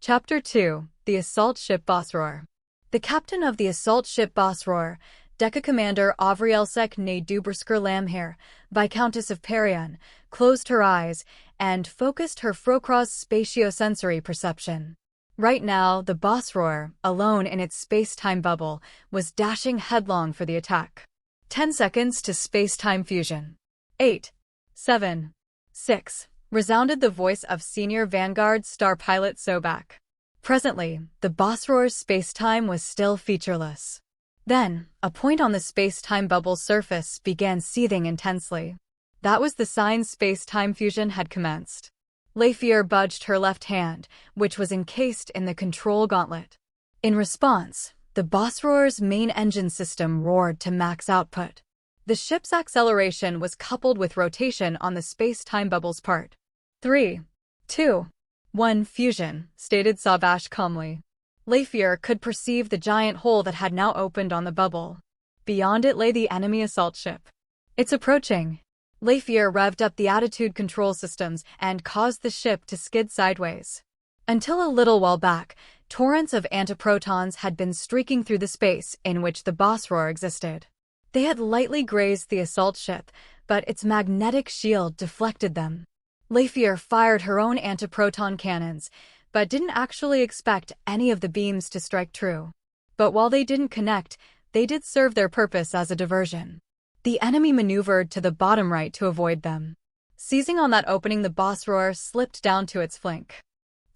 Chapter 2. The Assault Ship Bosroar. The captain of the assault ship Bosroar, Deca Commander Avrielsek ne Dubersker Lamhair, Viscountess of Perion, closed her eyes and focused her Frocross spatiosensory perception. Right now, the Bosroar, alone in its space-time bubble, was dashing headlong for the attack. 10 seconds to space-time fusion. 8, 7, 6. Resounded the voice of Senior Vanguard Star Pilot Sobak. Presently, the Bosroar's space-time was still featureless. Then, a point on the space-time bubble's surface began seething intensely. That was the sign space-time fusion had commenced. Lafier budged her left hand, which was encased in the control gauntlet. In response, the Bosroar's main engine system roared to max output. The ship's acceleration was coupled with rotation on the space-time bubble's part. 3, 2, 1 fusion, stated Sabash calmly. Lafier could perceive the giant hole that had now opened on the bubble. Beyond it lay the enemy assault ship. It's approaching. Lafier revved up the attitude control systems and caused the ship to skid sideways. Until a little while back, torrents of antiprotons had been streaking through the space in which the Bosroar existed. They had lightly grazed the assault ship, but its magnetic shield deflected them. Lafier fired her own antiproton cannons, but didn't actually expect any of the beams to strike true. But while they didn't connect, they did serve their purpose as a diversion. The enemy maneuvered to the bottom right to avoid them. Seizing on that opening, the Bosroar slipped down to its flank.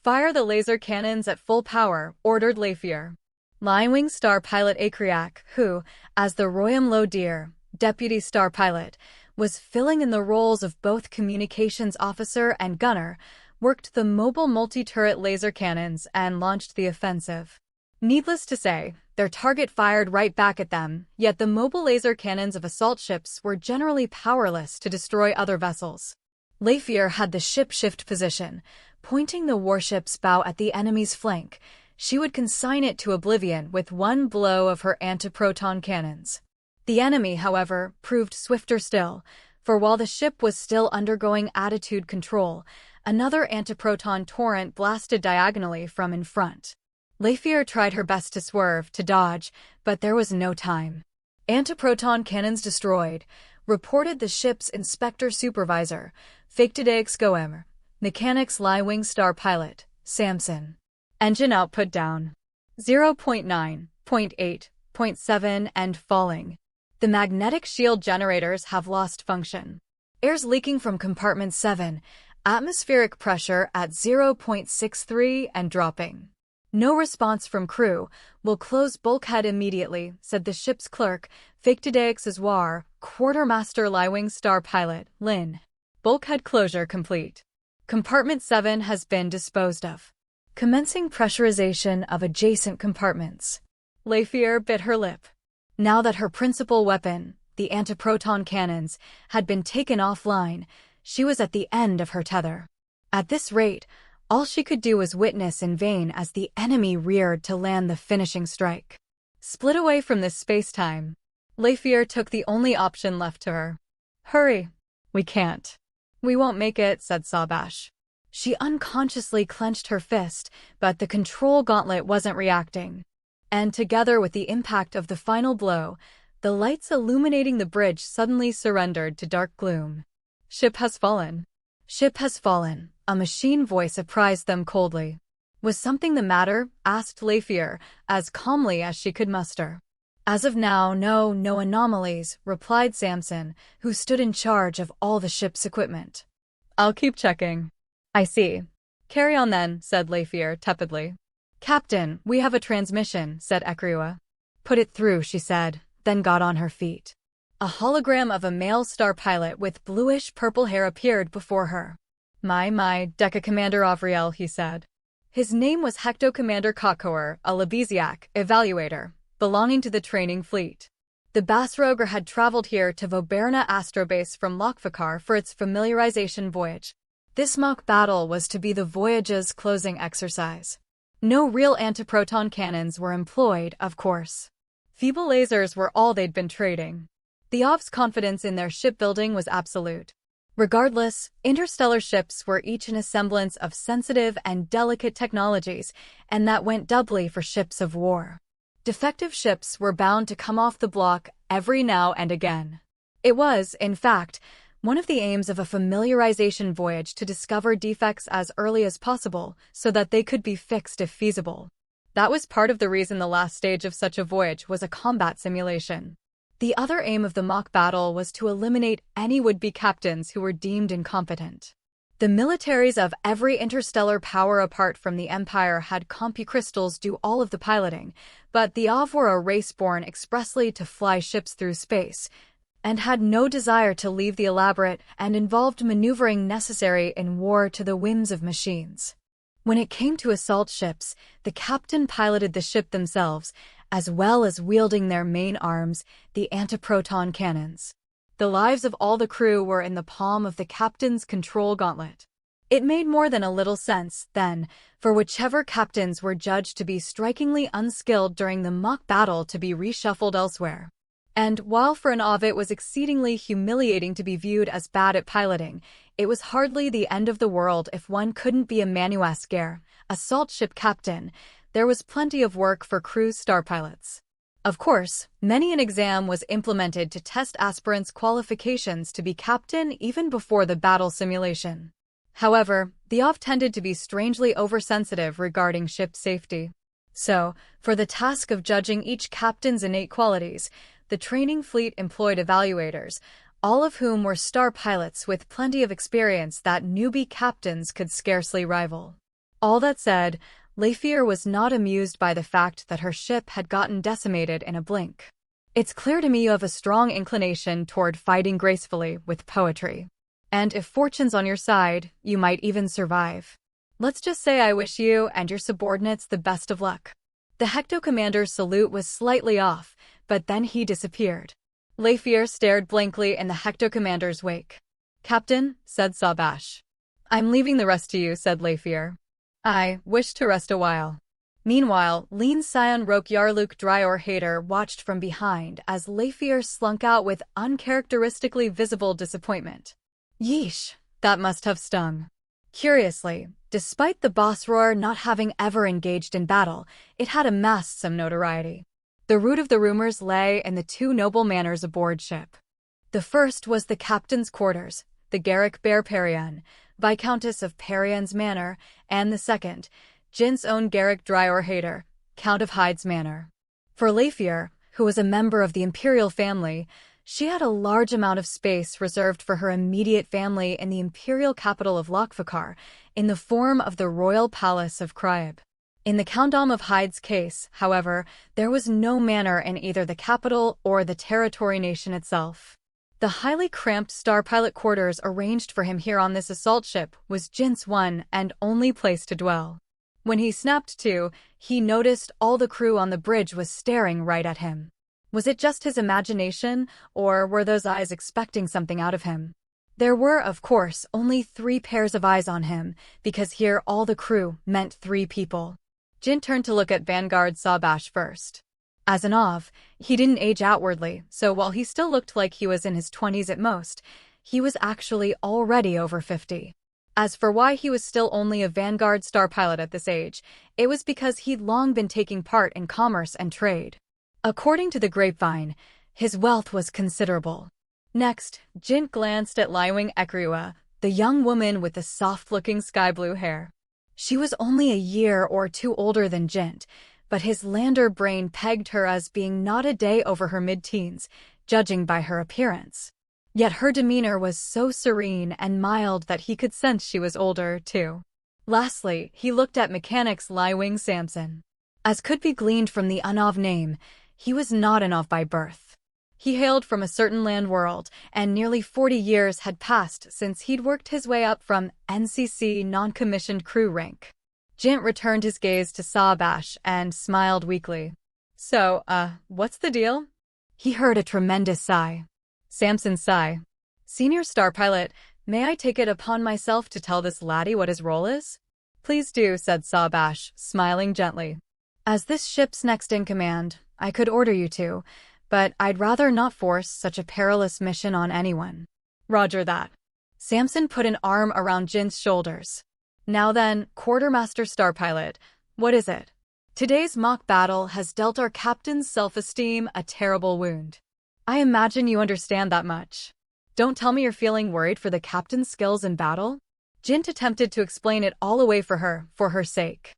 Fire the laser cannons at full power, ordered Lafier. Line-wing star pilot Akriak, who, as the Royam Lodir, deputy star pilot, was filling in the roles of both communications officer and gunner, worked the mobile multi-turret laser cannons and launched the offensive. Needless to say, their target fired right back at them, yet the mobile laser cannons of assault ships were generally powerless to destroy other vessels. Lafier had the ship shift position, pointing the warship's bow at the enemy's flank. She would consign it to oblivion with one blow of her antiproton cannons. The enemy, however, proved swifter still, for while the ship was still undergoing attitude control, another antiproton torrent blasted diagonally from in front. Lafier tried her best to swerve, to dodge, but there was no time. Antiproton cannons destroyed, reported the ship's inspector supervisor, Faktidex Goemer, mechanics Lie-wing star pilot, Samson. Engine output down. 0.9, 0.8, 0.7 and falling. The magnetic shield generators have lost function. Air's leaking from compartment 7, atmospheric pressure at 0.63 and dropping. No response from crew. Will close bulkhead immediately, said the ship's clerk, Faktidex Azwar, quartermaster Lie-wing star pilot, Lin. Bulkhead closure complete. Compartment 7 has been disposed of. Commencing pressurization of adjacent compartments. Lafier bit her lip. Now that her principal weapon, the antiproton cannons, had been taken offline, she was at the end of her tether. At this rate, all she could do was witness in vain as the enemy reared to land the finishing strike. Split away from this space-time, Lafier took the only option left to her. Hurry. We can't. We won't make it, said Sabash. She unconsciously clenched her fist, but the control gauntlet wasn't reacting. And together with the impact of the final blow, the lights illuminating the bridge suddenly surrendered to dark gloom. Ship has fallen. Ship has fallen, a machine voice apprised them coldly. Was something the matter? Asked Lafier, as calmly as she could muster. As of now, no anomalies, replied Samson, who stood in charge of all the ship's equipment. I'll keep checking. I see. Carry on then, said Lafier tepidly. Captain, we have a transmission, said Ekriwa. Put it through, she said, then got on her feet. A hologram of a male star pilot with bluish-purple hair appeared before her. My, Deca Commander Avriel, he said. His name was Hecto Commander Kakoer, a Lebesiak evaluator, belonging to the training fleet. The Basroger had traveled here to Voberna Astrobase from Lokvakar for its familiarization voyage. This mock battle was to be the voyage's closing exercise. No real antiproton cannons were employed, of course. Feeble lasers were all they'd been trading. The Ov's confidence in their shipbuilding was absolute. Regardless, interstellar ships were each an semblance of sensitive and delicate technologies, and that went doubly for ships of war. Defective ships were bound to come off the block every now and again. It was, in fact, one of the aims of a familiarization voyage to discover defects as early as possible so that they could be fixed if feasible. That was part of the reason the last stage of such a voyage was a combat simulation. The other aim of the mock battle was to eliminate any would-be captains who were deemed incompetent. The militaries of every interstellar power apart from the Empire had compicrystals do all of the piloting, but the Av were a race born expressly to fly ships through space, and had no desire to leave the elaborate and involved maneuvering necessary in war to the whims of machines. When it came to assault ships, the captain piloted the ship themselves, as well as wielding their main arms, the antiproton cannons. The lives of all the crew were in the palm of the captain's control gauntlet. It made more than a little sense, then, for whichever captains were judged to be strikingly unskilled during the mock battle to be reshuffled elsewhere. And while for an Av it was exceedingly humiliating to be viewed as bad at piloting, it was hardly the end of the world if one couldn't be a manuasker, assault ship captain. There was plenty of work for crew star pilots. Of course, many an exam was implemented to test aspirants' qualifications to be captain even before the battle simulation. However, the Av tended to be strangely oversensitive regarding ship safety. So, for the task of judging each captain's innate qualities, the training fleet employed evaluators, all of whom were star pilots with plenty of experience that newbie captains could scarcely rival. All that said, Lafier was not amused by the fact that her ship had gotten decimated in a blink. It's clear to me you have a strong inclination toward fighting gracefully with poetry. And if fortune's on your side, you might even survive. Let's just say I wish you and your subordinates the best of luck. The Hecto commander's salute was slightly off, but then he disappeared. Lafier stared blankly in the Hecto commander's wake. "Captain," said Sabash. "I'm leaving the rest to you," said Lafier. "I wish to rest a while." Meanwhile, Lean Sion Roke Yarluk Dryor Hader watched from behind as Lafier slunk out with uncharacteristically visible disappointment. Yeesh, that must have stung. Curiously, despite the boss roar not having ever engaged in battle, it had amassed some notoriety. The root of the rumors lay in the two noble manors aboard ship. The first was the captain's quarters, the Garrick Bear Perian, Viscountess of Perian's Manor, and the second, Jint's own Garrick Dryor Hader, Count of Hyde's Manor. For Lafier, who was a member of the imperial family, she had a large amount of space reserved for her immediate family in the imperial capital of Lokfakar, in the form of the royal palace of Cryeb. In the Countdom of Hyde's case, however, there was no manor in either the capital or the territory nation itself. The highly cramped star pilot quarters arranged for him here on this assault ship was Jint's one and only place to dwell. When he snapped to, he noticed all the crew on the bridge was staring right at him. Was it just his imagination, or were those eyes expecting something out of him? There were, of course, only 3 pairs of eyes on him, because here all the crew meant 3 people. Jint turned to look at Vanguard Sabash first. As an Av, he didn't age outwardly, so while he still looked like he was in his 20s at most, he was actually already over 50. As for why he was still only a Vanguard star pilot at this age, it was because he'd long been taking part in commerce and trade. According to the grapevine, his wealth was considerable. Next, Jint glanced at Liwing Ekriwa, the young woman with the soft-looking sky-blue hair. She was only a year or 2 older than Jint, but his lander brain pegged her as being not a day over her mid-teens, judging by her appearance. Yet her demeanor was so serene and mild that he could sense she was older, too. Lastly, he looked at Mechanics Liwing Samson. As could be gleaned from the Unav name, he was not an Av by birth. He hailed from a certain land world, and nearly 40 years had passed since he'd worked his way up from NCC non-commissioned crew rank. Jint returned his gaze to Sabash and smiled weakly. "So, what's the deal?" He heard a tremendous sigh. Samson's sigh. "Senior star pilot, may I take it upon myself to tell this laddie what his role is?" "Please do," said Sabash, smiling gently. "As this ship's next in command, I could order you to, but I'd rather not force such a perilous mission on anyone." "Roger that." Samson put an arm around Jint's shoulders. Now then, Quartermaster Starpilot, what is it? Today's mock battle has dealt our captain's self-esteem a terrible wound. I imagine you understand that much. Don't tell me you're feeling worried for the captain's skills in battle? Jint attempted to explain it all away for her sake.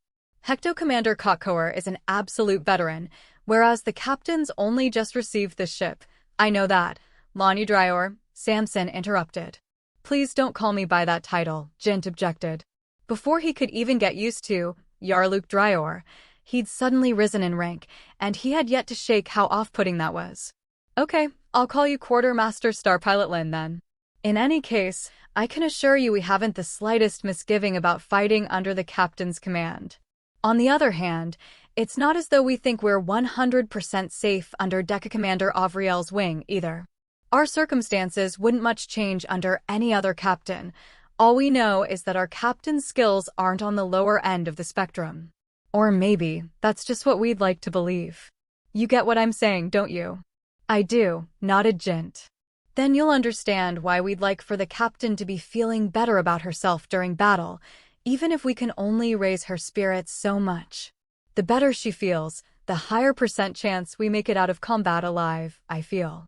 Hecto Commander Kokkoer is an absolute veteran, whereas the captain's only just received this ship. I know that. Lonnie Dryor, Samson interrupted. Please don't call me by that title, Jint objected. Before he could even get used to Yarluk Dryor, he'd suddenly risen in rank, and he had yet to shake how off-putting that was. Okay, I'll call you Quartermaster Starpilot Lin then. In any case, I can assure you we haven't the slightest misgiving about fighting under the captain's command. On the other hand, it's not as though we think we're 100% safe under Deca Commander Avriel's wing, either. Our circumstances wouldn't much change under any other captain. All we know is that our captain's skills aren't on the lower end of the spectrum. Or maybe that's just what we'd like to believe. You get what I'm saying, don't you? I do, nodded Jint. Then you'll understand why we'd like for the captain to be feeling better about herself during battle, even if we can only raise her spirits so much. The better she feels, the higher % chance we make it out of combat alive, I feel.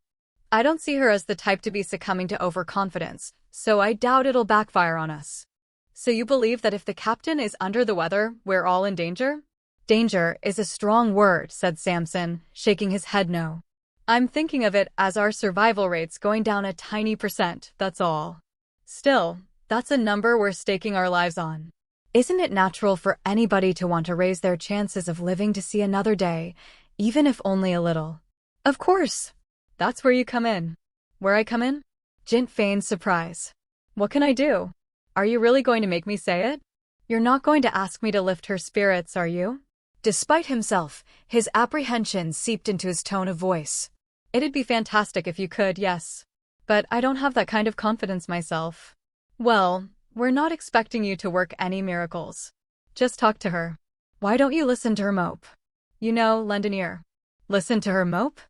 I don't see her as the type to be succumbing to overconfidence, so I doubt it'll backfire on us. So you believe that if the captain is under the weather, we're all in danger? Danger is a strong word, said Samson, shaking his head no. I'm thinking of it as our survival rates going down a tiny %, that's all. Still, that's a number we're staking our lives on. Isn't it natural for anybody to want to raise their chances of living to see another day, even if only a little? Of course. That's where you come in. Where I come in? Jint feigned surprise. What can I do? Are you really going to make me say it? You're not going to ask me to lift her spirits, are you? Despite himself, his apprehension seeped into his tone of voice. It'd be fantastic if you could, yes. But I don't have that kind of confidence myself. Well, we're not expecting you to work any miracles. Just talk to her. Why don't you listen to her mope? You know, lend an ear. Listen to her mope?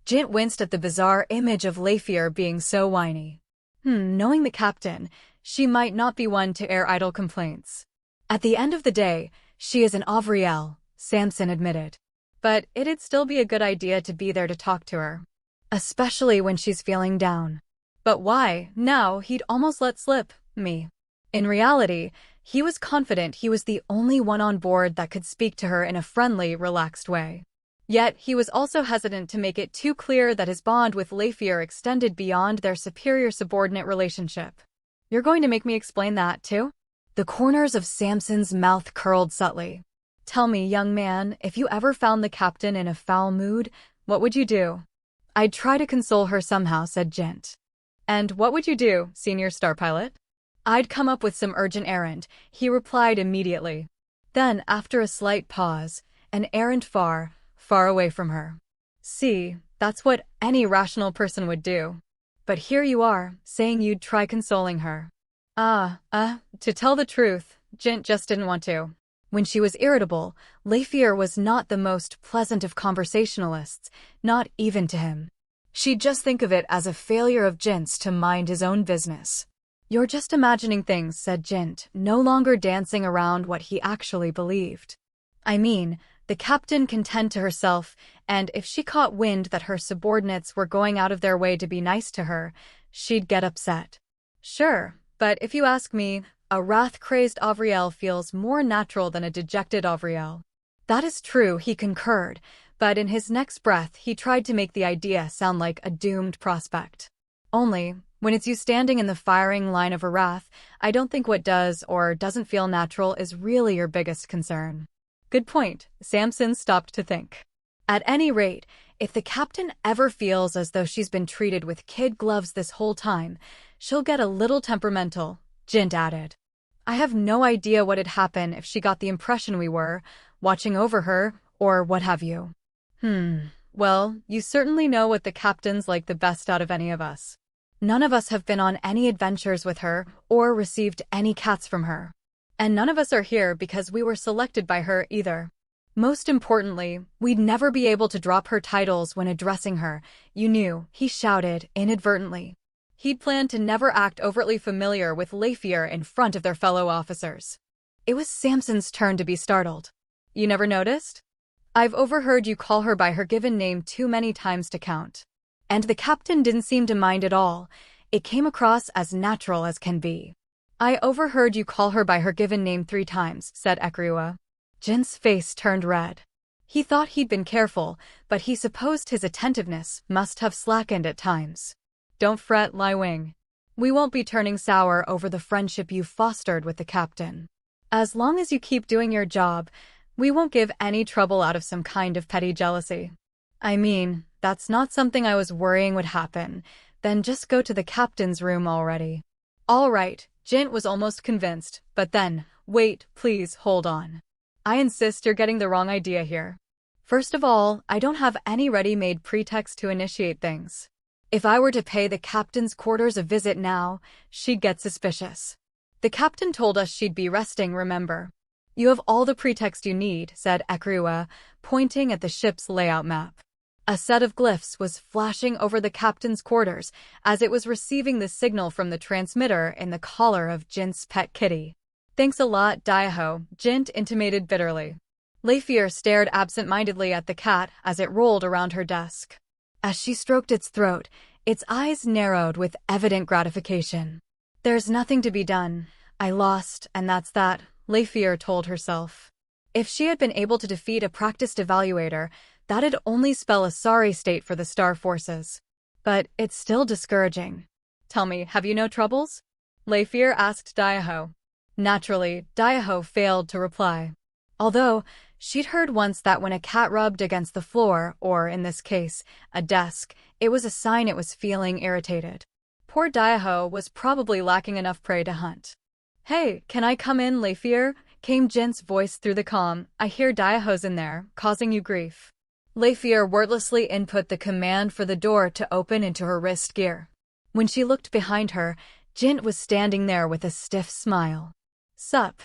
Jint winced at the bizarre image of Lafier being so whiny. Knowing the captain, she might not be one to air idle complaints. At the end of the day, she is an Avriel, Samson admitted. But it'd still be a good idea to be there to talk to her. Especially when she's feeling down. But why, now he'd almost let slip, me. In reality, he was confident he was the only one on board that could speak to her in a friendly, relaxed way. Yet he was also hesitant to make it too clear that his bond with Lafier extended beyond their superior-subordinate relationship. You're going to make me explain that, too? The corners of Samson's mouth curled subtly. Tell me, young man, if you ever found the captain in a foul mood, what would you do? I'd try to console her somehow, said Jint. And what would you do, Senior Starpilot? I'd come up with some urgent errand, he replied immediately. Then, after a slight pause, an errand far, far away from her. See, that's what any rational person would do. But here you are, saying you'd try consoling her. To tell the truth, Jint just didn't want to. When she was irritable, Lafier was not the most pleasant of conversationalists, not even to him. She'd just think of it as a failure of Jint's to mind his own business. You're just imagining things, said Jint, no longer dancing around what he actually believed. I mean, the captain can tend to herself, and if she caught wind that her subordinates were going out of their way to be nice to her, she'd get upset. Sure, but if you ask me, a wrath-crazed Avriel feels more natural than a dejected Avriel. That is true, he concurred, but in his next breath he tried to make the idea sound like a doomed prospect. Only, when it's you standing in the firing line of a wrath, I don't think what does or doesn't feel natural is really your biggest concern. Good point, Samson stopped to think. At any rate, if the captain ever feels as though she's been treated with kid gloves this whole time, she'll get a little temperamental, Jint added. I have no idea what'd happen if she got the impression we were watching over her, or what have you. Well, you certainly know what the captain's like the best out of any of us. None of us have been on any adventures with her or received any cats from her. And none of us are here because we were selected by her either. Most importantly, we'd never be able to drop her titles when addressing her, you knew, he shouted inadvertently. He'd planned to never act overtly familiar with Lafier in front of their fellow officers. It was Samson's turn to be startled. You never noticed? I've overheard you call her by her given name too many times to count. And the captain didn't seem to mind at all. It came across as natural as can be. I overheard you call her by her given name 3 times, said Ekrua. Jin's face turned red. He thought he'd been careful, but he supposed his attentiveness must have slackened at times. Don't fret, Lai Wing. We won't be turning sour over the friendship you fostered with the captain. As long as you keep doing your job, we won't give any trouble out of some kind of petty jealousy. I mean, that's not something I was worrying would happen. Then just go to the captain's room already. All right, Jin was almost convinced, but then, wait, please, hold on. I insist you're getting the wrong idea here. First of all, I don't have any ready-made pretext to initiate things. If I were to pay the captain's quarters a visit now, she'd get suspicious. The captain told us she'd be resting, remember? You have all the pretext you need, said Ekrua, pointing at the ship's layout map. A set of glyphs was flashing over the captain's quarters as it was receiving the signal from the transmitter in the collar of Jin's pet kitty. Thanks a lot, Daiho, Jint intimated bitterly. Lafier stared absent-mindedly at the cat as it rolled around her desk. As she stroked its throat, its eyes narrowed with evident gratification. There's nothing to be done. I lost, and that's that, Lafier told herself. If she had been able to defeat a practiced evaluator, that'd only spell a sorry state for the Star Forces. But it's still discouraging. Tell me, have you no troubles? Lafier asked Daiho. Naturally, Daiho failed to reply. Although, she'd heard once that when a cat rubbed against the floor, or in this case, a desk, it was a sign it was feeling irritated. Poor Daiho was probably lacking enough prey to hunt. Hey, can I come in, Lafier? Came Jint's voice through the comm. I hear Daiho's in there, causing you grief. Lafier wordlessly input the command for the door to open into her wrist gear. When she looked behind her, Jint was standing there with a stiff smile. Sup?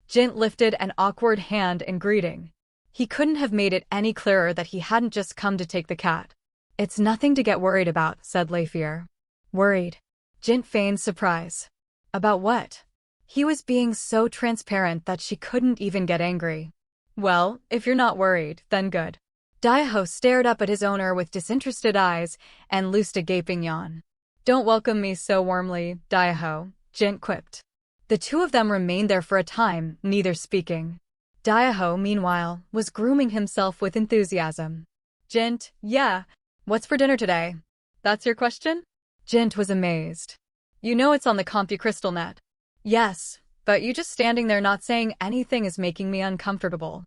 Jint lifted an awkward hand in greeting. He couldn't have made it any clearer that he hadn't just come to take the cat. It's nothing to get worried about, said Lafier. Worried? Jint feigned surprise. About what? He was being so transparent that she couldn't even get angry. Well, if you're not worried, then good. Daiho stared up at his owner with disinterested eyes and loosed a gaping yawn. Don't welcome me so warmly, Daiho, Jint quipped. The two of them remained there for a time, neither speaking. Daiho, meanwhile, was grooming himself with enthusiasm. Jint, yeah. What's for dinner today? That's your question? Jint was amazed. You know it's on the CompuCrystalNet. Yes, but you just standing there not saying anything is making me uncomfortable.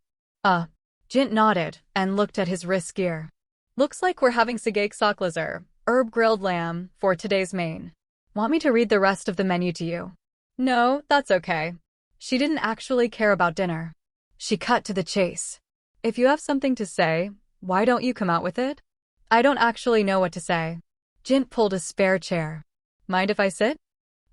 Jint nodded and looked at his wrist gear. Looks like we're having sagake soklazer, herb grilled lamb, for today's main. Want me to read the rest of the menu to you? No, that's okay. She didn't actually care about dinner. She cut to the chase. If you have something to say, why don't you come out with it? I don't actually know what to say. Jint pulled a spare chair. Mind if I sit?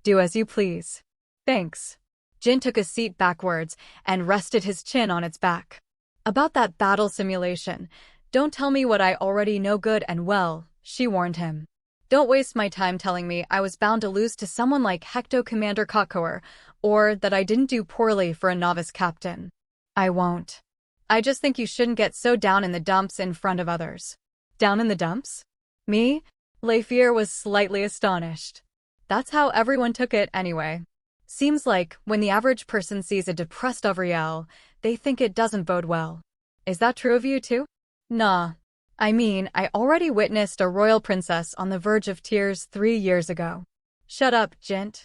Do as you please. Thanks. Jint took a seat backwards and rested his chin on its back. About that battle simulation, don't tell me what I already know good and well, she warned him. Don't waste my time telling me I was bound to lose to someone like Hecto Commander Kokor, or that I didn't do poorly for a novice captain. I won't. I just think you shouldn't get so down in the dumps in front of others. Down in the dumps? Me? Lafier was slightly astonished. That's how everyone took it anyway. Seems like, when the average person sees a depressed Avriel, they think it doesn't bode well. Is that true of you too? Nah. I mean, I already witnessed a royal princess on the verge of tears 3 years ago. Shut up, Jint.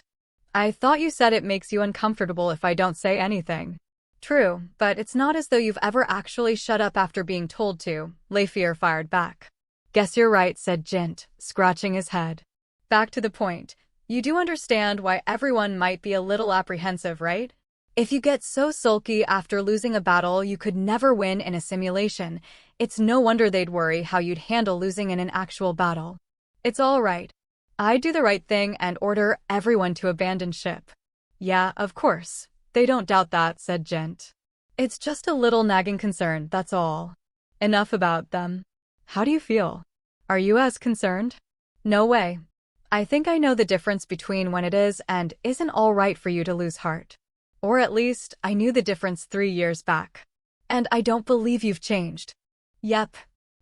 I thought you said it makes you uncomfortable if I don't say anything. True, but it's not as though you've ever actually shut up after being told to, Lafier fired back. Guess you're right, said Jint, scratching his head. Back to the point. You do understand why everyone might be a little apprehensive, right? If you get so sulky after losing a battle you could never win in a simulation, it's no wonder they'd worry how you'd handle losing in an actual battle. It's all right. I'd do the right thing and order everyone to abandon ship. Yeah, of course. They don't doubt that, said Jint. It's just a little nagging concern, that's all. Enough about them. How do you feel? Are you as concerned? No way. I think I know the difference between when it is and isn't all right for you to lose heart. Or at least, I knew the difference 3 years back. And I don't believe you've changed. Yep.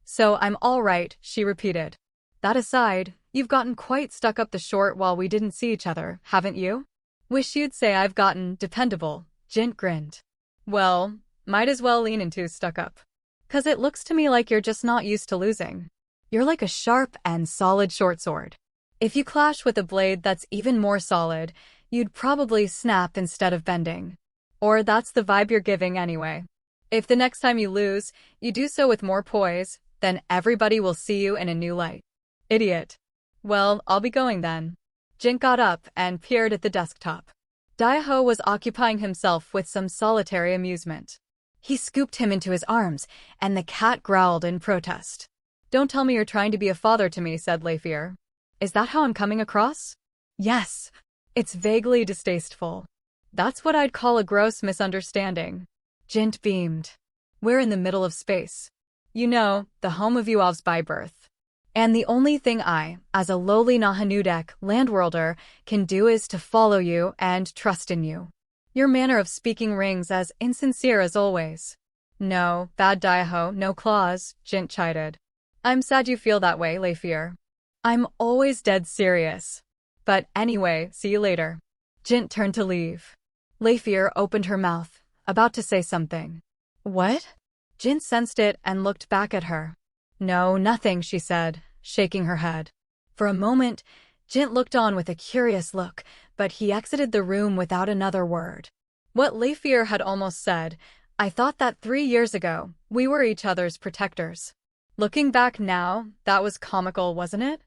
So I'm all right, she repeated. That aside, you've gotten quite stuck up the short while we didn't see each other, haven't you? Wish you'd say I've gotten dependable, Jint grinned. Well, might as well lean into stuck up. 'Cause it looks to me like you're just not used to losing. You're like a sharp and solid short sword. If you clash with a blade that's even more solid, you'd probably snap instead of bending. Or that's the vibe you're giving anyway. If the next time you lose, you do so with more poise, then everybody will see you in a new light. Idiot. Well, I'll be going then. Jint got up and peered at the desktop. Daiho was occupying himself with some solitary amusement. He scooped him into his arms, and the cat growled in protest. Don't tell me you're trying to be a father to me, said Leifier. Is that how I'm coming across? Yes. It's vaguely distasteful. That's what I'd call a gross misunderstanding. Jint beamed. We're in the middle of space. You know, the home of Uavs by birth. And the only thing I, as a lowly Nahanudek landworlder, can do is to follow you and trust in you. Your manner of speaking rings as insincere as always. No, bad Daiho, no claws, Jint chided. I'm sad you feel that way, Leifier. I'm always dead serious. But anyway, see you later. Jint turned to leave. Leifier opened her mouth, about to say something. What? Jint sensed it and looked back at her. No, nothing, she said, shaking her head. For a moment, Jint looked on with a curious look, but he exited the room without another word. What Leifier had almost said, I thought that 3 years ago, we were each other's protectors. Looking back now, that was comical, wasn't it?